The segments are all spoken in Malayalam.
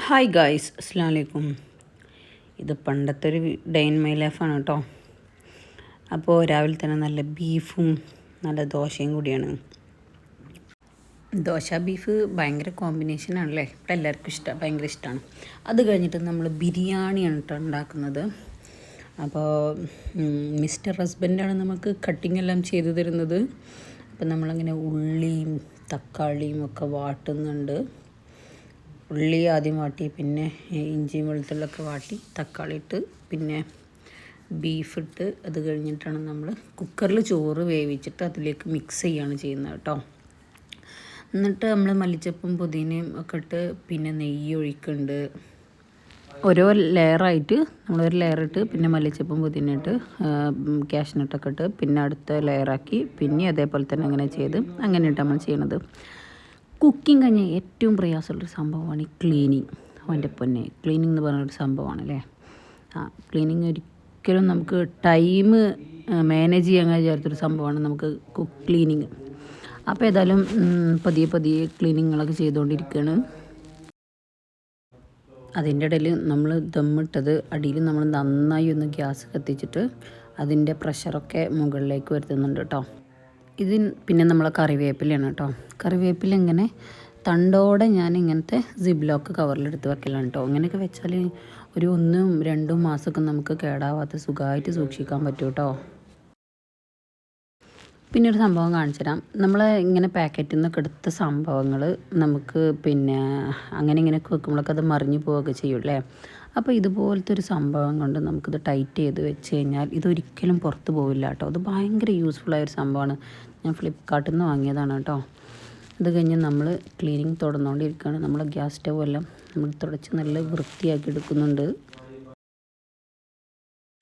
ഹായ് ഗായ്സ്, അസ്സലാമു അലൈക്കും. ഇത് പണ്ടത്തെ ഒരു ഡേ ഇൻ മൈ ലൈഫാണ് കേട്ടോ. അപ്പോൾ രാവിലെ തന്നെ നല്ല ബീഫും നല്ല ദോശയും കൂടിയാണ്. ദോശ ബീഫ് ഭയങ്കര കോമ്പിനേഷനാണല്ലേ, ഇവിടെ എല്ലാവർക്കും ഇഷ്ടം, ഭയങ്കര ഇഷ്ടമാണ്. അത് കഴിഞ്ഞിട്ട് നമ്മൾ ബിരിയാണിയാണ് കേട്ടോ ഉണ്ടാക്കുന്നത്. അപ്പോൾ മിസ്റ്റർ ഹസ്ബൻഡാണ് നമുക്ക് കട്ടിങ് എല്ലാം ചെയ്തു തരുന്നത്. അപ്പോൾ നമ്മളങ്ങനെ ഉള്ളിയും തക്കാളിയും ഒക്കെ വാട്ടുന്നുണ്ട്. ഉള്ളി ആദ്യം വാട്ടി, പിന്നെ ഇഞ്ചിയും വെളുത്തുള്ളിയൊക്കെ വാട്ടി, തക്കാളി ഇട്ട്, പിന്നെ ബീഫിട്ട്, അത് കഴിഞ്ഞിട്ടാണ് നമ്മൾ കുക്കറിൽ ചോറ് വേവിച്ചിട്ട് അതിലേക്ക് മിക്സ് ചെയ്യുകയാണ് ചെയ്യുന്നത് കേട്ടോ. എന്നിട്ട് നമ്മൾ മല്ലിച്ചപ്പും പുതിനയും ഒക്കെ ഇട്ട്, പിന്നെ നെയ്യ് ഒഴിക്കുന്നുണ്ട്. ഓരോ ലെയറായിട്ട് നമ്മളൊരു ലെയർ ഇട്ട്, പിന്നെ മല്ലിച്ചപ്പും പുതിന ഇട്ട്, കാഷ്നട്ടൊക്കെ ഇട്ട്, പിന്നെ അടുത്ത ലെയറാക്കി, പിന്നെ അതേപോലെ തന്നെ അങ്ങനെ ചെയ്ത് അങ്ങനെയാണ് നമ്മൾ ചെയ്യണത്. കുക്കിംഗ് കഴിഞ്ഞാൽ ഏറ്റവും പ്രയാസമുള്ളൊരു സംഭവമാണ് ഈ ക്ലീനിങ്. അവൻ്റെ പൊന്നെ, ക്ലീനിങ് എന്ന് പറഞ്ഞൊരു സംഭവമാണല്ലേ. ക്ലീനിങ് ഒരിക്കലും നമുക്ക് ടൈം മാനേജ് ചെയ്യാൻ വിചാരിച്ചൊരു സംഭവമാണ് നമുക്ക് ക്ലീനിങ്. അപ്പോൾ ഏതായാലും പതിയെ ക്ലീനിങ്ങുകളൊക്കെ ചെയ്തുകൊണ്ടിരിക്കുകയാണ്. അതിൻ്റെ ഇടയിൽ നമ്മൾ ദമ്മിട്ടത് അടിയിൽ നമ്മൾ നന്നായി ഒന്ന് ഗ്യാസ് കത്തിച്ചിട്ട് അതിൻ്റെ പ്രഷറൊക്കെ മുകളിലേക്ക് വരുത്തുന്നുണ്ട് കേട്ടോ. പിന്നെ നമ്മളെ കറിവേപ്പിലയാണ് കേട്ടോ. കറിവേപ്പില ഇങ്ങനെ തണ്ടോടെ ഞാൻ ഇങ്ങനത്തെ സിബ്ലോക്ക് കവറിലെടുത്ത് വെക്കലാണ് കേട്ടോ. അങ്ങനെയൊക്കെ വെച്ചാൽ ഒരു 1-2 മാസമൊക്കെ നമുക്ക് കേടാവാത്ത സുഖമായിട്ട് സൂക്ഷിക്കാൻ പറ്റും കേട്ടോ. പിന്നെ ഒരു സംഭവം കാണിച്ചു തരാം. നമ്മൾ ഇങ്ങനെ പാക്കറ്റിൽ നിന്നൊക്കെ എടുത്ത സംഭവങ്ങൾ നമുക്ക് പിന്നെ ഇങ്ങനെയൊക്കെ വെക്കുമ്പോഴൊക്കെ അത് മറിഞ്ഞു പോവുകയൊക്കെ ചെയ്യൂല്ലേ. അപ്പോൾ ഇതുപോലത്തെ ഒരു സംഭവം കൊണ്ട് നമുക്കിത് ടൈറ്റ് ചെയ്ത് വെച്ച് കഴിഞ്ഞാൽ ഇതൊരിക്കലും പുറത്ത് പോവില്ല കേട്ടോ. അത് ഭയങ്കര യൂസ്ഫുള്ളായൊരു സംഭവമാണ്. ഞാൻ ഫ്ലിപ്കാർട്ടിൽ നിന്ന് വാങ്ങിയതാണ് കേട്ടോ. അത് കഴിഞ്ഞ് നമ്മൾ ക്ലീനിങ് തുടർന്നുകൊണ്ടിരിക്കുകയാണ്. നമ്മൾ ഗ്യാസ് സ്റ്റവ് എല്ലാം നമ്മൾ തുടച്ച് നല്ല വൃത്തിയാക്കി എടുക്കുന്നുണ്ട്.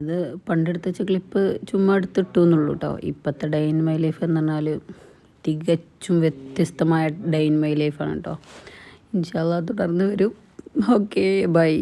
ഇത് പണ്ടെടുത്ത് വെച്ച ക്ലിപ്പ് ചുമ്മാ എടുത്തിട്ടു എന്നുള്ളൂ കേട്ടോ. ഇപ്പോഴത്തെ ഡേ ഇൻ മൈ ലൈഫ് എന്ന് പറഞ്ഞാൽ തികച്ചും വ്യത്യസ്തമായ ഡേ ഇൻ മൈ ലൈഫാണ് കേട്ടോ. ഇൻഷാ അല്ലാഹ് തുടർന്ന് വരും. Okay, by.